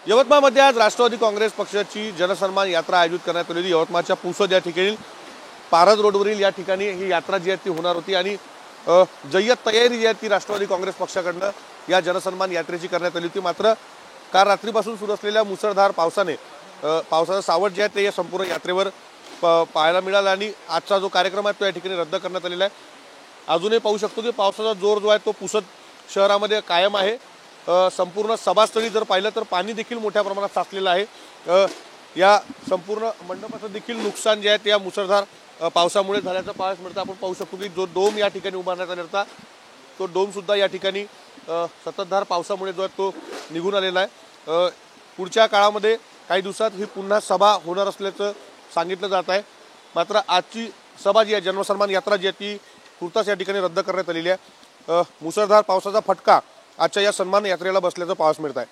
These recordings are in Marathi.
यवतमाळमध्ये आज राष्ट्रवादी काँग्रेस पक्षाची जनसन्मान यात्रा आयोजित करण्यात आलेली। यवतमाळच्या पुसद या ठिकाणी पारद रोडवरील या ठिकाणी ही यात्रा जी आहे ती होणार होती आणि जय्यत तयारी जी आहे ती राष्ट्रवादी काँग्रेस पक्षाकडून या जनसन्मान यात्रेची करण्यात आली होती। मात्र काल रात्रीपासून सुरू असलेल्या मुसळधार पावसाने पावसाचा सावट जे आहे ते या संपूर्ण यात्रेवर पाहायला मिळाला आणि आजचा जो कार्यक्रम आहे तो या ठिकाणी रद्द करण्यात आलेला आहे। अजूनही पाहू शकतो की पावसाचा जोर जो आहे तो पुसद शहरामध्ये कायम आहे। संपूर्ण सभास्थळी जर पाहिलं तर पाणी देखील मोठ्या प्रमाणात साचलेलं आहे। या संपूर्ण मंडपाचं देखील नुकसान जे आहे ते या मुसळधार पावसामुळे झाल्याचं पाहायला मिळतं। आपण पाहू शकतो की जो डोम या ठिकाणी उभारण्यात आला होता तो डोम सुद्धा या ठिकाणी सततधार पावसामुळे जो आहे तो निघून आलेला आहे। पुढच्या काळामध्ये काही दिवसात ही पुन्हा सभा होणार असल्याचं सांगितलं जात आहे। मात्र आजची सभा जी आहे जनसन्मान यात्रा जी आहे ती तुर्तास या ठिकाणी रद्द करण्यात आलेली आहे। मुसळधार पावसाचा फटका आजच्या या सन्मान यात्रेला बसल्याचं पाहायला मिळत आहे।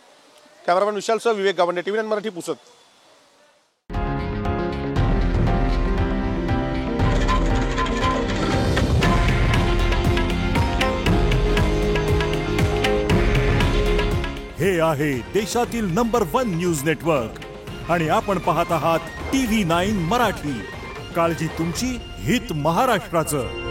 कॅमेरामॅन विशालसह विवेक गावंडे, TV9 मराठी, पुसद। हे आहे देशातील नंबर 1 न्यूज नेटवर्क आणि आपण पाहत आहात TV9 मराठी। काळजी तुमची, हित महाराष्ट्राचं।